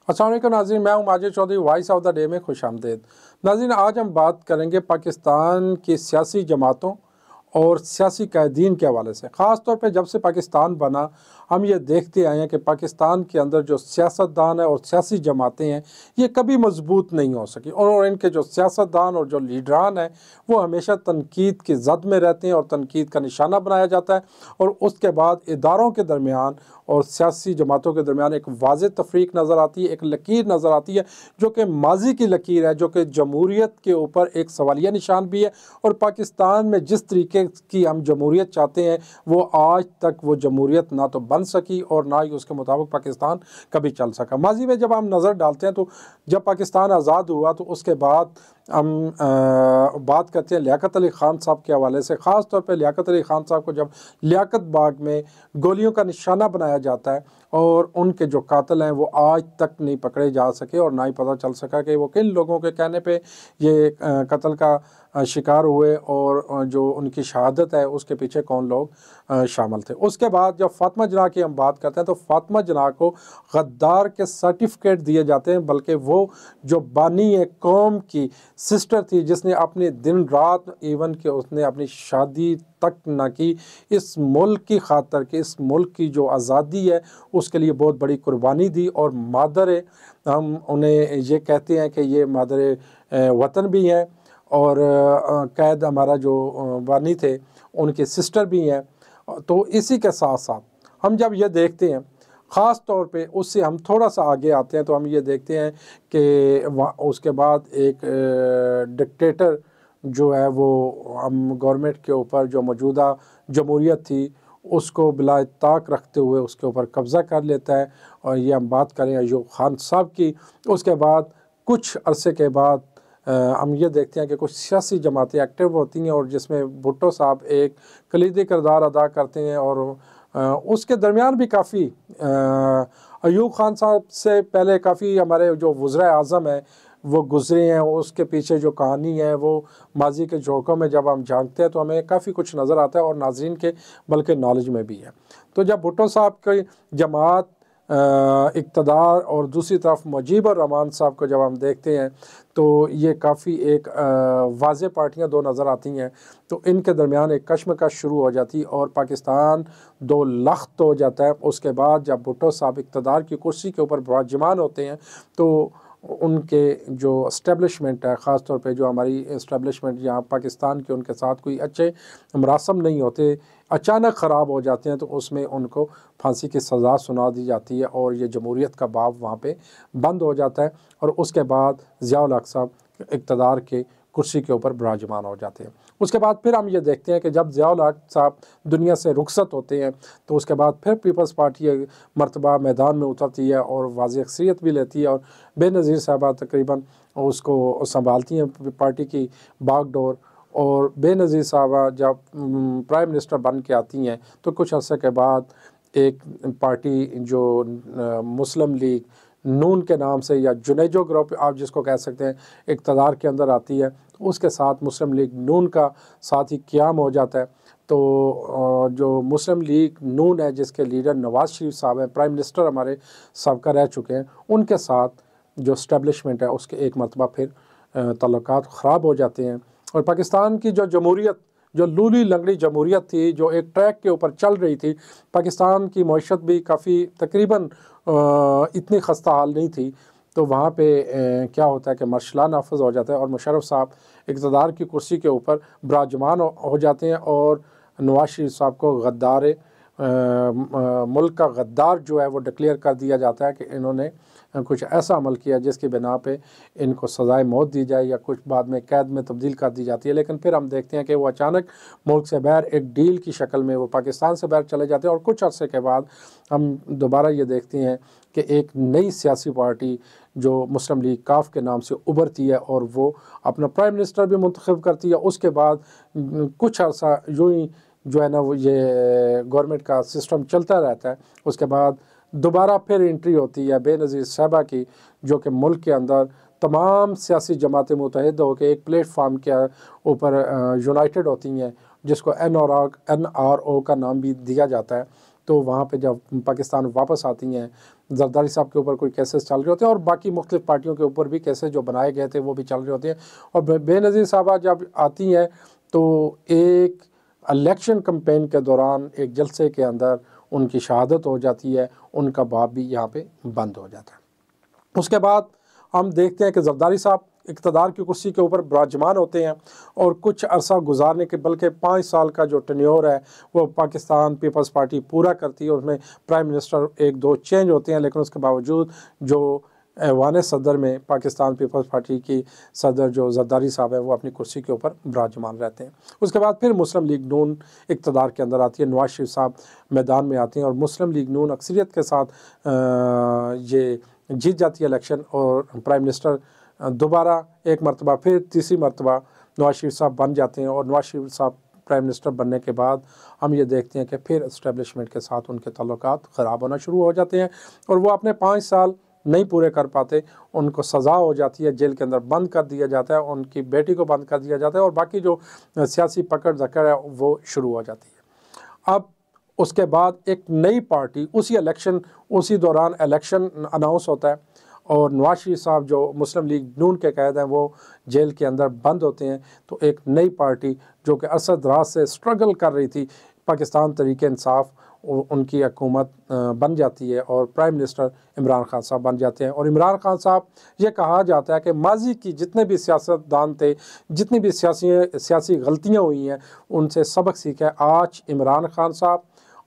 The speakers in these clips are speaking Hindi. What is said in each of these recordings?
अस्सलाम वालेकुम नाज़रीन, मैं हूं Majid Chaudhary. Voice of the day में खुशामदीद। नाज़रीन, आज हम बात करेंगे पाकिस्तान की सियासी जमातों और सियासी कैदीन के हवाले से। ख़ास तौर पे जब से पाकिस्तान बना हम ये देखते आए हैं कि पाकिस्तान के अंदर जो सियासतदान है और सियासी जमातें हैं ये कभी मजबूत नहीं हो सकी, और इनके जो सियासतदान और जो लीडरान हैं वो हमेशा तनकीद की जद में रहते हैं और तनकीद का निशाना बनाया जाता है। और उसके बाद इदारों के दरमियान और सियासी जमातों के दरमियान एक वाज़ेह तफरीक नज़र आती है, एक लकीर नज़र आती है जो कि माजी की लकीर है, जो कि जमहूरियत के ऊपर एक सवालिया निशान भी है। और पाकिस्तान में जिस तरीके की हम जमहूरियत चाहते हैं वो आज तक वो जमहूरियत ना तो बन सकी और ना ही उसके मुताबिक पाकिस्तान कभी चल सका। माजी में जब हम नज़र डालते हैं तो जब पाकिस्तान आज़ाद हुआ तो उसके बाद हम बात करते हैं लियाकत अली ख़ान साहब के हवाले से। ख़ास तौर पे लियाकत अली ख़ान साहब को जब लियाकत बाग में गोलियों का निशाना बनाया जाता है और उनके जो कातिल हैं वो आज तक नहीं पकड़े जा सके और ना ही पता चल सका कि वो किन लोगों के कहने पे ये कत्ल का शिकार हुए और जो उनकी शहादत है उसके पीछे कौन लोग शामिल थे। उसके बाद जब फ़ातिमा जना की हम बात करते हैं तो फ़ातिमा जना को गद्दार के सर्टिफिकेट दिए जाते हैं, बल्कि वो जो बानी एक कौम की सिस्टर थी जिसने अपने दिन रात इवन के उसने अपनी शादी तक ना की इस मुल्क की खातर कि इस मुल्क की जो आज़ादी है उसके लिए बहुत बड़ी कुर्बानी दी। और मादर हम उन्हें ये कहते हैं कि ये मादर वतन भी हैं और कैद हमारा जो बानी थे उनके सिस्टर भी हैं। तो इसी के साथ साथ हम जब ये देखते हैं ख़ास तौर पे उससे हम थोड़ा सा आगे आते हैं तो हम ये देखते हैं कि उसके बाद एक डिक्टेटर जो है वो हम गवर्नमेंट के ऊपर जो मौजूदा जमहूरियत थी उसको बिला ताक रखते हुए उसके ऊपर कब्ज़ा कर लेता है। और ये हम बात करें अयूब खान साहब की। उसके बाद कुछ अरसे के बाद हम ये देखते हैं कि कुछ सियासी जमातें एक्टिव होती हैं और जिसमें भुट्टो साहब एक कलीदी किरदार अदा करते हैं। और उसके दरमियान भी काफ़ी अयूब खान साहब से पहले काफ़ी हमारे जो वज़ीर आज़म हैं वो गुज़रे हैं। उसके पीछे जो कहानी है वो माजी के झोंकों में जब हम झांकते हैं तो हमें काफ़ी कुछ नज़र आता है और नाज़रीन के बल्कि नॉलेज में भी है। तो जब भुट्टो साहब की जमात इक़्तिदार और दूसरी तरफ मुजीबुर रहमान साहब को जब हम देखते हैं तो ये काफ़ी एक वाज़ेह पार्टियां दो नज़र आती हैं। तो इनके दरमियान एक कशमकश शुरू हो जाती और पाकिस्तान दो लख्त हो जाता है। उसके बाद जब भुट्टो साहब इक़्तिदार की कुर्सी के ऊपर विराजमान होते हैं तो उनके जो इस्टेब्लिशमेंट है, ख़ास तौर पे जो हमारी इस्टेब्लिशमेंट यहाँ पाकिस्तान के उनके साथ कोई अच्छे मरासम नहीं होते, अचानक ख़राब हो जाते हैं तो उसमें उनको फांसी की सज़ा सुना दी जाती है और ये जमहूरियत का बाब वहाँ पे बंद हो जाता है। और उसके बाद ज़िया-उल हक़ साहब इक़्तिदार के कुर्सी के ऊपर विराजमान हो जाते हैं। उसके बाद फिर हम ये देखते हैं कि जब ज़िया-उल हक़ साहब दुनिया से रुखसत होते हैं तो उसके बाद फिर पीपल्स पार्टी मरतबा मैदान में उतरती है और वाज़ेह अक्सरियत भी लेती है और बेनज़ीर साहबा तकरीबन उसको संभालती हैं पार्टी की बागडोर। और बेनज़ीर साहबा जब प्राइम मिनिस्टर बन के आती हैं तो कुछ अर्से के बाद एक पार्टी जो मुस्लिम लीग नून के नाम से या जुनेजो ग्रुप आप जिसको कह सकते हैं इक़्तिदार के अंदर आती है, तो उसके साथ मुस्लिम लीग नून का साथ ही क़याम हो जाता है। तो जो मुस्लिम लीग नून है जिसके लीडर नवाज़ शरीफ साहब हैं, प्राइम मिनिस्टर हमारे सबका रह चुके हैं, उनके साथ जो इस्टेब्लिशमेंट है उसके एक मरतबा फिर ताल्लुकात ख़राब हो जाते हैं। और पाकिस्तान की जो जमहूरियत, जो लूली लंगड़ी जमहूरियत थी, जो एक ट्रैक के ऊपर चल रही थी, पाकिस्तान की मईशत भी काफ़ी तकरीबन इतनी खस्ता हाल नहीं थी। तो वहाँ पे क्या होता है कि मार्शल लॉ नाफिज हो जाता है और मुशर्रफ साहब इक़्तिदार की कुर्सी के ऊपर विराजमान हो जाते हैं और नवाज़ शरीफ साहब को गद्दार मुल्क का गद्दार जो है वो डिक्लेयर कर दिया जाता है कि इन्होंने कुछ ऐसा अमल किया जिसकी बिना पे इनको सज़ाए मौत दी जाए या कुछ बाद में कैद में तब्दील कर दी जाती है। लेकिन फिर हम देखते हैं कि वो अचानक मुल्क से बाहर एक डील की शक्ल में वो पाकिस्तान से बाहर चले जाते हैं। और कुछ अर्से के बाद हम दोबारा ये देखते हैं कि एक नई सियासी पार्टी जो मुस्लिम लीग काफ के नाम से उभरती है और वो अपना प्राइम मिनिस्टर भी मुंतखब करती है। उसके बाद कुछ अर्सा यूँ ही जो है ना वो ये गवर्नमेंट का सिस्टम चलता रहता है। उसके बाद दोबारा फिर एंट्री होती है बेनज़ीर साहबा की, जो कि मुल्क के अंदर तमाम सियासी जमातें मुतहद होकर एक प्लेटफार्म के ऊपर यूनाइटेड होती हैं जिसको NRO का नाम भी दिया जाता है। तो वहाँ पे जब पाकिस्तान वापस आती हैं जरदारी साहब के ऊपर कोई केसेस चल रहे होते हैं और बाकी मुख्तलिफ पार्टियों के ऊपर भी केसेस जो बनाए गए थे वो भी चल रहे होते हैं। और बेनज़ीर साहबा जब आती हैं तो एक इलेक्शन कैंपेन के दौरान एक जलसे के अंदर उनकी शहादत हो जाती है, उनका बाप भी यहाँ पे बंद हो जाता है। उसके बाद हम देखते हैं कि जरदारी साहब इक़्तिदार की कुर्सी के ऊपर विराजमान होते हैं और कुछ अरसा गुजारने के बल्कि 5 साल का जो टेन्योर है वो पाकिस्तान पीपल्स पार्टी पूरा करती है। उसमें प्राइम मिनिस्टर 1-2 चेंज होते हैं, लेकिन उसके बावजूद जो ऐवान सदर में पाकिस्तान पीपल्स पार्टी की सदर जो जरदारी साहब है वो अपनी कुर्सी के ऊपर विराजमान रहते हैं। उसके बाद फिर मुस्लिम लीग नून इक़्तिदार के अंदर आती है, नवाज शरीफ साहब मैदान में आते हैं और मुस्लिम लीग नून अक्सरियत के साथ ये जीत जाती है इलेक्शन और प्राइम मिनिस्टर दोबारा एक मरतबा फिर तीसरी मरतबा नवाज शरीफ साहब बन जाते हैं। और नवाज शरीफ साहब प्राइम मिनिस्टर बनने के बाद हम ये देखते हैं कि फिर इस्टेब्लिशमेंट के साथ उनके ताल्लुकात ख़राब होना शुरू हो जाते हैं और वो अपने 5 साल नहीं पूरे कर पाते, उनको सज़ा हो जाती है, जेल के अंदर बंद कर दिया जाता है, उनकी बेटी को बंद कर दिया जाता है और बाकी जो सियासी पकड़ धकड़ है वो शुरू हो जाती है। अब उसके बाद एक नई पार्टी उसी दौरान इलेक्शन अनाउंस होता है और नवाज शरीफ साहब जो मुस्लिम लीग नून के कैद हैं वो जेल के अंदर बंद होते हैं। तो एक नई पार्टी जो कि अरसा दराज से स्ट्रगल कर रही थी, पाकिस्तान तहरीक इंसाफ, उनकी हुकूमत बन जाती है और प्राइम मिनिस्टर इमरान खान साहब बन जाते हैं। और इमरान खान साहब, ये कहा जाता है कि माजी की जितने भी सियासतदान थे, जितनी भी सियासी गलतियाँ हुई हैं, उनसे सबक सीखा। आज इमरान खान साहब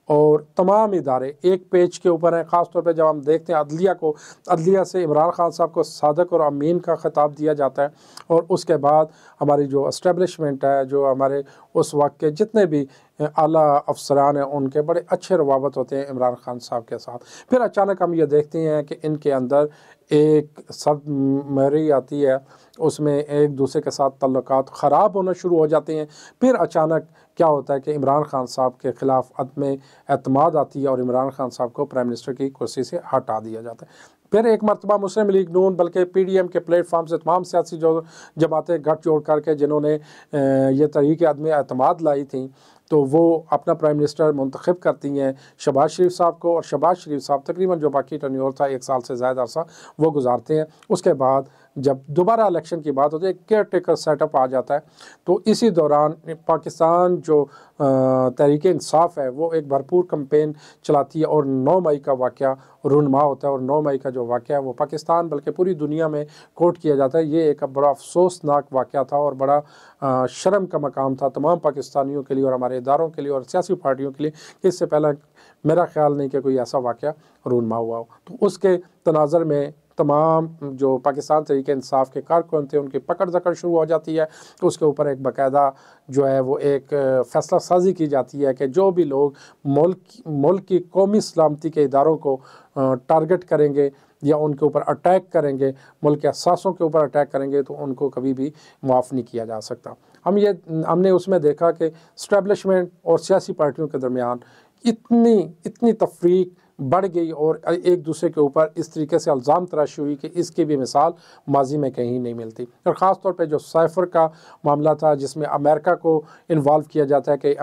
और तमाम इदारे एक पेज के ऊपर हैं। ख़ास तौर पे जब हम देखते हैं अदलिया से इमरान खान साहब को सादक और अमीन का ख़िताब दिया जाता है और उसके बाद हमारी जो इस्टेब्लिशमेंट है, जो हमारे उस वक्त के जितने भी आला अफसरान हैं, उनके बड़े अच्छे रवाबत होते हैं इमरान खान साहब के साथ। फिर अचानक हम ये देखते हैं कि इनके अंदर एक सदमरी आती है, उसमें एक दूसरे के साथ ताल्लुकात ख़राब होना शुरू हो जाते हैं। फिर अचानक क्या होता है कि इमरान खान साहब के ख़िलाफ़ अदम एतमाद आती है और इमरान खान साहब को प्राइम मिनिस्टर की कुर्सी से हटा दिया जाता है। फिर एक मरतबा मुस्लिम लीग नून बल्कि PDM के प्लेटफार्म से तमाम सियासी जो जमातें गठजोड़ करके जिन्होंने ये तहरीक अदम एतमाद लाई थी, तो वो अपना प्राइम मिनिस्टर मुंतखब करती हैं शहबाज शरीफ साहब को और शहबाज शरीफ साहब तकरीबन जो बाकी टेन्योर था 1 साल से ज़्यादा अरसा वो गुजारते हैं। उसके बाद जब दोबारा इलेक्शन की बात होती है, केयर टेकर सेटअप आ जाता है। तो इसी दौरान पाकिस्तान जो तहरीक इंसाफ है वो एक भरपूर कैंपेन चलाती है और 9 मई का वाक़या रूनमा होता है और 9 मई का जो वाक़या है वो पाकिस्तान बल्कि पूरी दुनिया में कोट किया जाता है। ये एक बड़ा अफसोसनाक वाक़या था और बड़ा शर्म का मकाम था तमाम पाकिस्तानियों के लिए और हमारे इदारों के लिए और सियासी पार्टियों के लिए कि इससे पहले मेरा ख्याल नहीं कि कोई ऐसा वाक़या रूनमा हुआ हो। तो उसके तनाज़र में तमाम जो पाकिस्तान तहरीक इंसाफ के कारकुन थे उनकी पकड़ धकड़ शुरू हो जाती है। तो उसके ऊपर एक बाकायदा जो है वो एक फ़ैसला साजी की जाती है कि जो भी लोग मुल्क की कौमी सलामती के इदारों को टारगेट करेंगे या उनके ऊपर अटैक करेंगे, मुल्क के असासों के ऊपर अटैक करेंगे, तो उनको कभी भी माफ़ नहीं किया जा सकता। हमने उसमें देखा कि इस्टेब्लिशमेंट और सियासी पार्टियों के दरमियान इतनी तफरीक बढ़ गई और एक दूसरे के ऊपर इस तरीके से इल्ज़ाम तराशी हुई कि इसकी भी मिसाल माजी में कहीं नहीं मिलती। और ख़ास तौर पे जो साइफ़र का मामला था जिसमें अमेरिका को इन्वॉल्व किया जाता है कि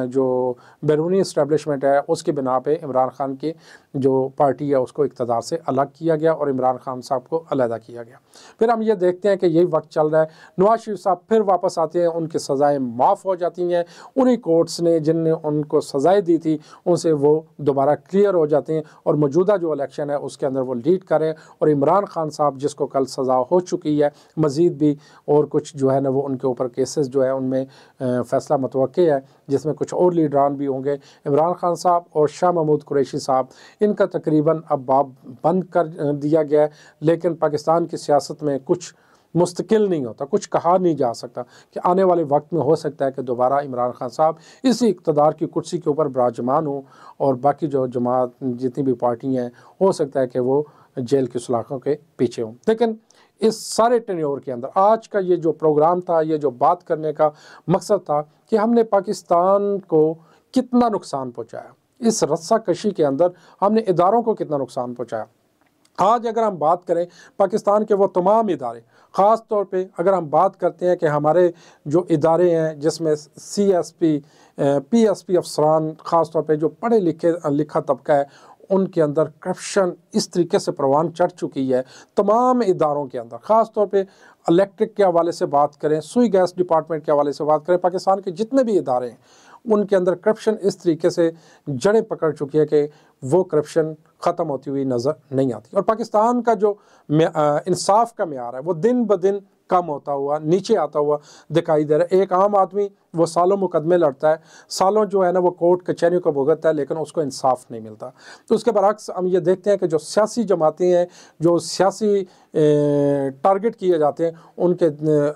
जो बैरूनी इस्टेब्लिशमेंट है उसकी बिना पे इमरान खान की जो पार्टी है उसको इक़्तिदार से अलग किया गया और इमरान खान साहब को अलहदा किया गया। फिर हम ये देखते हैं कि यही वक्त चल रहा है, नवाज शरीफ साहब फिर वापस आते हैं, उनकी सज़ाएँ माफ़ हो जाती हैं। उन्हीं कोर्ट्स ने जिनने उनको सज़ाएँ दी थी उनसे वो दोबारा क्लियर हो जाते हैं और मौजूदा जो इलेक्शन है उसके अंदर वो लीड करें। और इमरान खान साहब जिसको कल सज़ा हो चुकी है, मज़ीद भी और कुछ जो है ना वो उनके ऊपर केसेस जो है उनमें फ़ैसला मुतवक्के है जिसमें कुछ और लीडरान भी होंगे। इमरान खान साहब और शाह महमूद कुरैशी साहब इनका तकरीबन अब बाब बंद कर दिया गया है, लेकिन पाकिस्तान की सियासत में कुछ मुस्तकिल नहीं होता, कुछ कहा नहीं जा सकता कि आने वाले वक्त में हो सकता है कि दोबारा इमरान खान साहब इसी इक़्तिदार की कुर्सी के ऊपर विराजमान हो और बाकी जो जमात जितनी भी पार्टी हैं हो सकता है कि वो जेल की सलाखों के पीछे हों। लेकिन इस सारे टेन्योर के अंदर आज का ये जो प्रोग्राम था, ये जो बात करने का मकसद था कि हमने पाकिस्तान को कितना नुकसान पहुँचाया, इस रस्सा कशी के अंदर हमने इदारों को कितना नुकसान पहुँचाया। आज अगर हम बात करें पाकिस्तान के वो तमाम इदारे, ख़ास तौर पे अगर हम बात करते हैं कि हमारे जो इदारे हैं जिसमें CSP PSP अफसरान ख़ास तौर पे जो पढ़े लिखा तबका है उनके अंदर करप्शन इस तरीके से परवान चढ़ चुकी है तमाम इदारों के अंदर। ख़ास तौर पे इलेक्ट्रिक के हवाले से बात करें, सुई गैस डिपार्टमेंट के हवाले से बात करें, पाकिस्तान के जितने भी इदारे हैं उनके अंदर करप्शन इस तरीके से जड़ें पकड़ चुकी है कि वो करप्शन ख़त्म होती हुई नज़र नहीं आती। और पाकिस्तान का जो इंसाफ का म्यार है वो दिन ब दिन कम होता हुआ, नीचे आता हुआ दिखाई दे रहा है। एक आम आदमी वो सालों मुकदमे लड़ता है, सालों जो है ना वो कोर्ट कचहरियों को भुगतता है, लेकिन उसको इंसाफ नहीं मिलता। तो उसके बरक्स हम ये देखते हैं कि जो सियासी जमातें हैं, जो सियासी टारगेट किए जाते हैं, उनके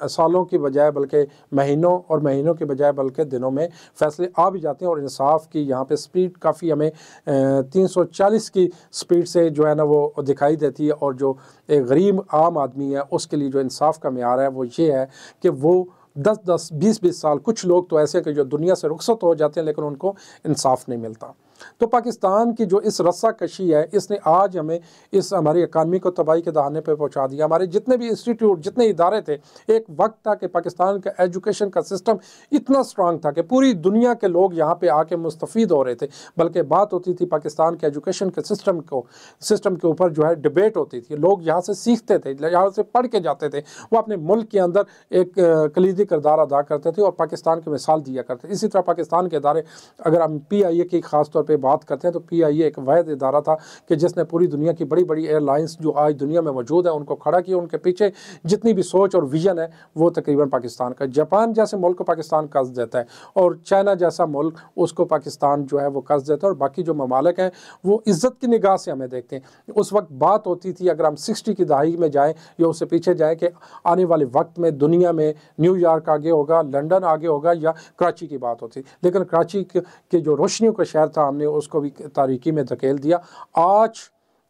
सालों की बजाय बल्कि महीनों और महीनों की बजाय बल्कि दिनों में फैसले आ भी जाते हैं। और इंसाफ की यहाँ पे स्पीड काफ़ी हमें 340 की स्पीड से जो है ना वो दिखाई देती है। और जो एक गरीब आम आदमी है उसके लिए जो इंसाफ का म्यार है वो ये है कि वो 10-10, 20-20 साल, कुछ लोग तो ऐसे कि जो दुनिया से रुखसत हो जाते हैं लेकिन उनको इंसाफ नहीं मिलता। तो पाकिस्तान की जो इस रस्साकशी है इसने आज हमें इस हमारी इकानमी को तबाही के दहाने पे पहुंचा दिया। हमारे जितने भी इंस्टीट्यूट, जितने इदारे थे, एक वक्त था कि पाकिस्तान का एजुकेशन का सिस्टम इतना स्ट्रांग था कि पूरी दुनिया के लोग यहाँ पे आके मुस्तफ़ीद हो रहे थे। बल्कि बात होती थी पाकिस्तान के एजुकेशन के सिस्टम के ऊपर जो है डिबेट होती थी, लोग यहाँ से सीखते थे, यहाँ से पढ़ के जाते थे, वो अपने मुल्क के अंदर एक कलीदी किरदार अदा करते थे और पाकिस्तान की मिसाल दिया करते थे। इसी तरह पाकिस्तान के इदारे, अगर हम PIA की खास तौर पे बात करते हैं तो PIA एक वाहिद इदारा था कि जिसने पूरी दुनिया की बड़ी बड़ी एयरलाइंस जो आज दुनिया में मौजूद है उनको खड़ा किया। उनके पीछे जितनी भी सोच और विजन है वो तकरीबन पाकिस्तान का। जापान जैसे मुल्क को पाकिस्तान कर्ज देता है और चाइना जैसा मुल्क उसको पाकिस्तान जो है वो कर्ज देता है। और बाकी जो ममालिक हैं वो इज़्ज़त की निगाह से हमें देखते हैं। उस वक्त बात होती थी, अगर हम 60 की दहाई में जाएँ या उससे पीछे जाएँ, कि आने वाले वक्त में दुनिया में न्यूयॉर्क आगे होगा, लंदन आगे होगा या कराची की बात होती। लेकिन कराची के जो रोशनियों का शहर था हमने उसको भी तारीकी में धकेल दिया। आज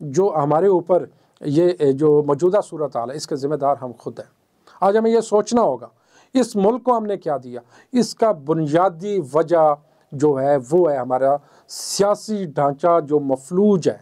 जो हमारे ऊपर ये जो मौजूदा सूरत हाल है इसके ज़िम्मेदार हम खुद हैं। आज हमें ये सोचना होगा इस मुल्क को हमने क्या दिया। इसका बुनियादी वजह जो है वो है हमारा सियासी ढांचा जो मफलूज है,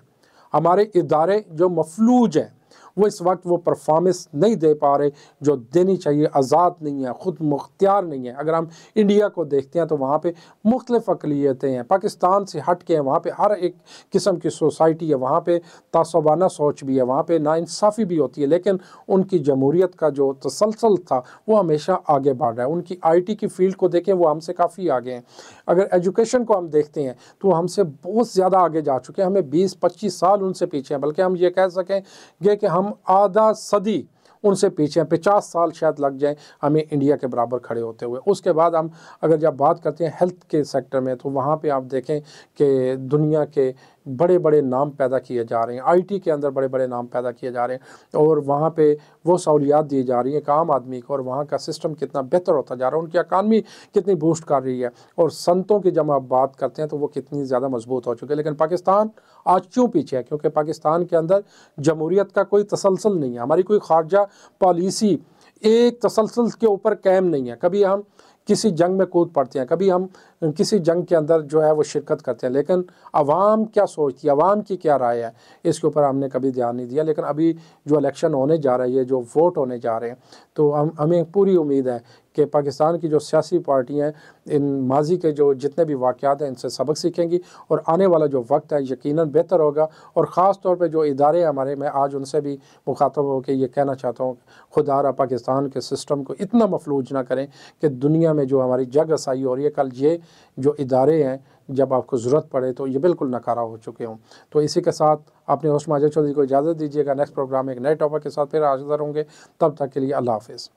हमारे इदारे जो मफलूज हैं, वो इस वक्त वो परफॉर्मेंस नहीं दे पा रहे जो देनी चाहिए। आज़ाद नहीं है, ख़ुद मुख्तियार नहीं है। अगर हम इंडिया को देखते हैं तो वहाँ पे मुख्तलिफ़ अक़लियतें हैं, पाकिस्तान से हट के हैं, वहाँ पे हर एक किस्म की सोसाइटी है, वहाँ पे तासुबाना सोच भी है, वहाँ पे नाइंसाफ़ी भी होती है। लेकिन उनकी जमहूरियत का जो तसलसल था वो हमेशा आगे बढ़ रहा है। उनकी IT की फ़ील्ड को देखें, वो हमसे काफ़ी आगे हैं। अगर एजुकेशन को हम देखते हैं तो हमसे बहुत ज़्यादा आगे जा चुके हैं, हमें 20-25 साल उनसे पीछे हैं। बल्कि हम ये कह सकेंगे कि हम आधा सदी उनसे पीछे हैं, 50 साल शायद लग जाएं हमें इंडिया के बराबर खड़े होते हुए। उसके बाद हम अगर जब बात करते हैं हेल्थ के सेक्टर में तो वहाँ पे आप देखें कि दुनिया के बड़े बड़े नाम पैदा किए जा रहे हैं, IT के अंदर बड़े बड़े नाम पैदा किए जा रहे हैं और वहाँ पे वो सहूलियात दी जा रही हैं एक आम आदमी को। और वहाँ का सिस्टम कितना बेहतर होता जा रहा है, उनकी इकानमी कितनी बूस्ट कर रही है। और संतों की जब आप बात करते हैं तो वो कितनी ज़्यादा मजबूत हो चुके हैं। लेकिन पाकिस्तान आज क्यों पीछे है? क्योंकि पाकिस्तान के अंदर जमहूरियत का कोई तसलसल नहीं है। हमारी कोई खारजा पॉलिसी एक तसलसल के ऊपर कायम नहीं है। कभी हम किसी जंग में कूद पड़ते हैं, कभी हम किसी जंग के अंदर जो है वो शिरकत करते हैं, लेकिन आवाम क्या सोचती है, आवाम की क्या राय है, इसके ऊपर हमने कभी ध्यान नहीं दिया। लेकिन अभी जो इलेक्शन होने जा रही है, जो वोट होने जा रहे हैं, तो हमें पूरी उम्मीद है कि पाकिस्तान की जो सियासी पार्टियाँ हैं इन माजी के जो जितने भी वाक़यात हैं इनसे सबक सीखेंगी और आने वाला जो वक्त है यकीनन बेहतर होगा। और ख़ास तौर पे जो इदारे हमारे, मैं आज उनसे भी मुखातब होकर ये कहना चाहता हूँ, खुदारा पाकिस्तान के सिस्टम को इतना मफलूज ना करें कि दुनिया में जो हमारी जग असाई हो रही है, कल ये जो इदारे हैं जब आपको ज़रूरत पड़े तो ये बिल्कुल नकारा हो चुके हों। तो इसी के साथ अपने होस्ट माजिद चौधरी को इजाज़त दीजिएगा। नेक्स्ट प्रोग्राम एक नए टॉपिक के साथ फिर हाज़िर होंगे। तब तक के लिए अल्लाह हाफ़िज़।